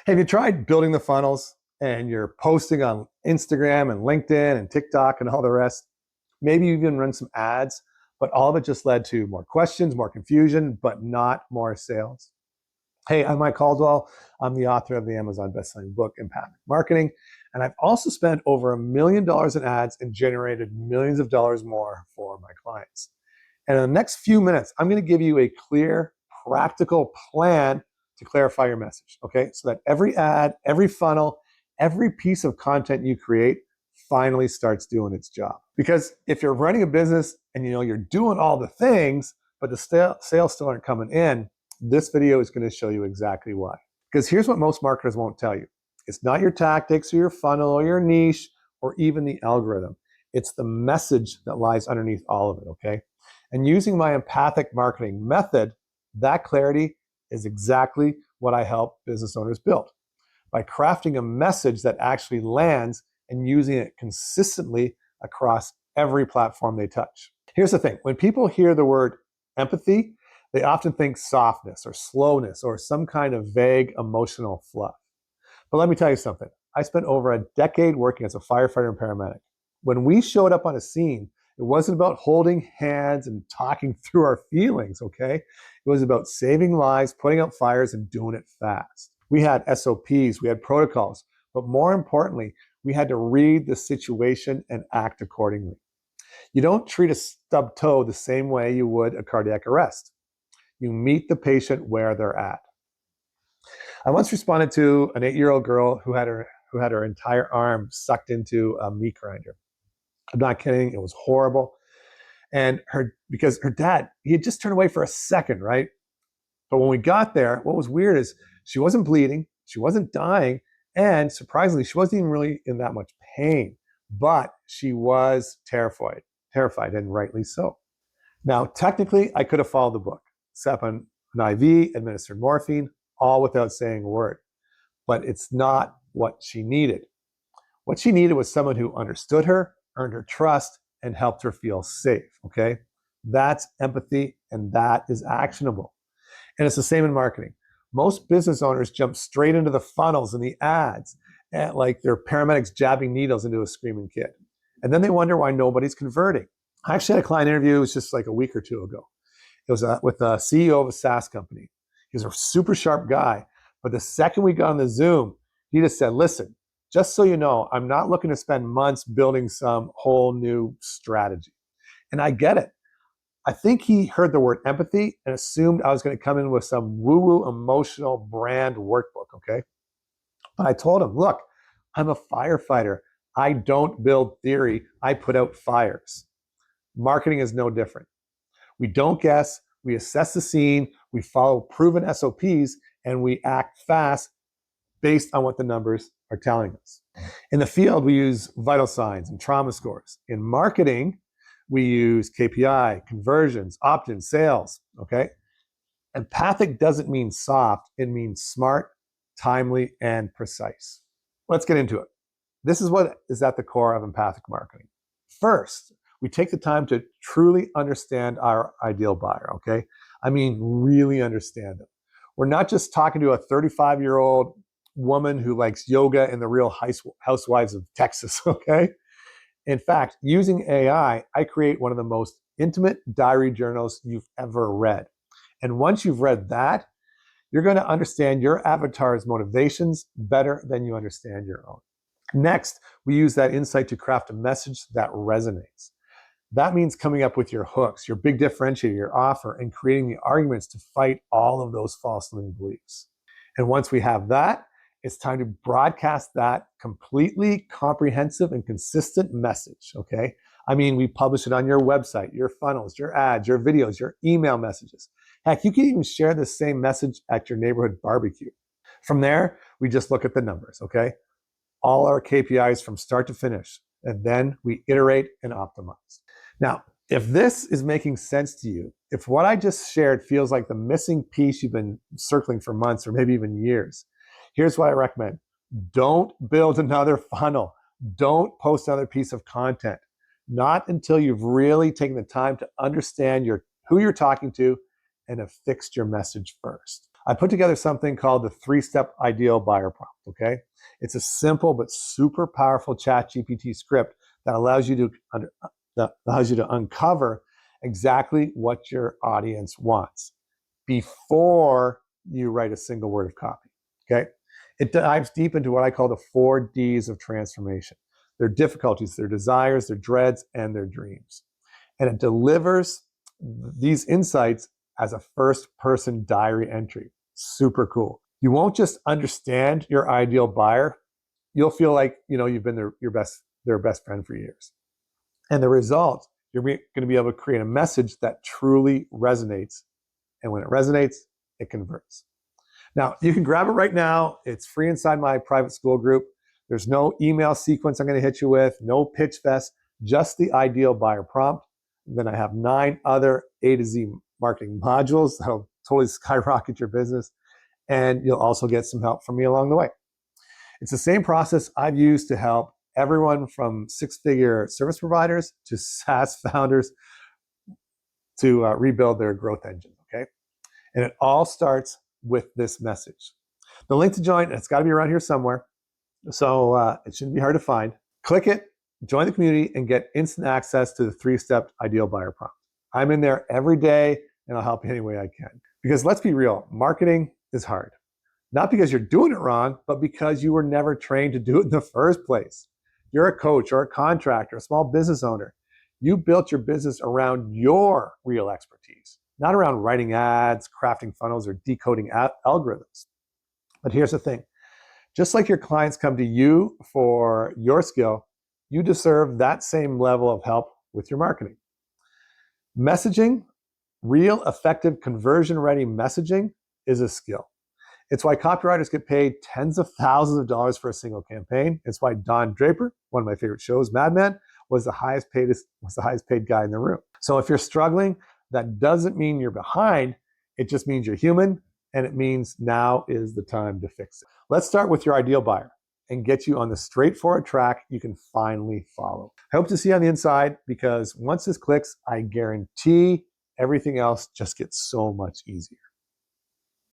Have you tried building the funnels and you're posting on Instagram and LinkedIn and TikTok and all the rest? Maybe you even run some ads, but all of it just led to more questions, more confusion, but not more sales. Hey, I'm Mike Caldwell. I'm the author of the Amazon bestselling book, Empathic Marketing. And I've also spent over $1 million in ads and generated millions of dollars more for my clients. And in the next few minutes, I'm going to give you a clear, practical plan to clarify your message, okay? So that every ad, every funnel, every piece of content you create finally starts doing its job. Because if you're running a business and you're doing all the things, but the sales still aren't coming in, this video is going to show you exactly why. Because here's what most marketers won't tell you. It's not your tactics or your funnel or your niche or even the algorithm. It's the message that lies underneath all of it, okay? And using my empathic marketing method, that clarity is exactly what I help business owners build. By crafting a message that actually lands and using it consistently across every platform they touch. Here's the thing, when people hear the word empathy, they often think softness or slowness or some kind of vague emotional fluff. But let me tell you something. I spent over a decade working as a firefighter and paramedic. When we showed up on a scene, it wasn't about holding hands and talking through our feelings, okay? It was about saving lives, putting out fires, and doing it fast. We had SOPs, we had protocols, but more importantly, we had to read the situation and act accordingly. You don't treat a stubbed toe the same way you would a cardiac arrest. You meet the patient where they're at. I once responded to an 8-year-old girl who had her entire arm sucked into a meat grinder. I'm not kidding, it was horrible. And because her dad, he had just turned away for a second, right? But when we got there, what was weird is she wasn't bleeding, she wasn't dying, and surprisingly, she wasn't even really in that much pain, but she was terrified, and rightly so. Now, technically, I could have followed the book, set up an IV, administered morphine, all without saying a word. But it's not what she needed. What she needed was someone who understood her, earned her trust, and helped her feel safe, okay? That's empathy, and that is actionable. And it's the same in marketing. Most business owners jump straight into the funnels and the ads, like they're paramedics jabbing needles into a screaming kid. And then they wonder why nobody's converting. I actually had a client interview, it was just like a week or two ago. It was with the CEO of a SaaS company. He was a super sharp guy, but the second we got on the Zoom, he just said, listen, just so you know, I'm not looking to spend months building some whole new strategy. And I get it. I think he heard the word empathy and assumed I was going to come in with some woo-woo emotional brand workbook, okay? But I told him, look, I'm a firefighter. I don't build theory. I put out fires. Marketing is no different. We don't guess, we assess the scene, we follow proven SOPs, and we act fast based on what the numbers are telling us. In the field, we use vital signs and trauma scores. In marketing, we use KPI, conversions, opt-in, sales, okay? Empathic doesn't mean soft, it means smart, timely, and precise. Let's get into it. This is what is at the core of empathic marketing. First, we take the time to truly understand our ideal buyer, okay? I mean, really understand them. We're not just talking to a 35-year-old woman who likes yoga and the Real Housewives of Texas, okay? In fact, using AI, I create one of the most intimate diary journals you've ever read. And once you've read that, you're going to understand your avatar's motivations better than you understand your own. Next, we use that insight to craft a message that resonates. That means coming up with your hooks, your big differentiator, your offer, and creating the arguments to fight all of those false limiting beliefs. And once we have that, it's time to broadcast that completely comprehensive and consistent message, okay? I mean, we publish it on your website, your funnels, your ads, your videos, your email messages. Heck, you can even share the same message at your neighborhood barbecue. From there, we just look at the numbers, okay? All our KPIs from start to finish, and then we iterate and optimize. Now, if this is making sense to you, if what I just shared feels like the missing piece you've been circling for months or maybe even years, here's what I recommend. Don't build another funnel. Don't post another piece of content. Not until you've really taken the time to understand who you're talking to and have fixed your message first. I put together something called the 3-step ideal buyer prompt, okay? It's a simple but super powerful ChatGPT script that allows you to uncover exactly what your audience wants before you write a single word of copy, okay? It dives deep into what I call the 4 Ds of transformation: their difficulties, their desires, their dreads, and their dreams. And it delivers these insights as a first-person diary entry. Super cool. You won't just understand your ideal buyer, you'll feel like you've been their best friend for years. And the result, you're going to be able to create a message that truly resonates. And when it resonates, it converts. Now, you can grab it right now. It's free inside my private school group. There's no email sequence I'm going to hit you with, no pitch fest, just the ideal buyer prompt. And then I have 9 other A to Z marketing modules that'll totally skyrocket your business. And you'll also get some help from me along the way. It's the same process I've used to help everyone from 6-figure service providers to SaaS founders to rebuild their growth engine, okay? And it all starts with this message. The link to join, it's got to be around here somewhere, so it shouldn't be hard to find. Click it, join the community, and get instant access to the 3-step ideal buyer prompt. I'm in there every day, and I'll help you any way I can. Because let's be real, marketing is hard. Not because you're doing it wrong, but because you were never trained to do it in the first place. You're a coach or a contractor, a small business owner. You built your business around your real expertise, not around writing ads, crafting funnels, or decoding algorithms. But here's the thing. Just like your clients come to you for your skill, you deserve that same level of help with your marketing. Messaging, real, effective, conversion-ready messaging is a skill. It's why copywriters get paid tens of thousands of dollars for a single campaign. It's why Don Draper, one of my favorite shows, Mad Men, was the highest paid guy in the room. So if you're struggling, that doesn't mean you're behind. It just means you're human, and it means now is the time to fix it. Let's start with your ideal buyer and get you on the straightforward track you can finally follow. I hope to see you on the inside, because once this clicks, I guarantee everything else just gets so much easier.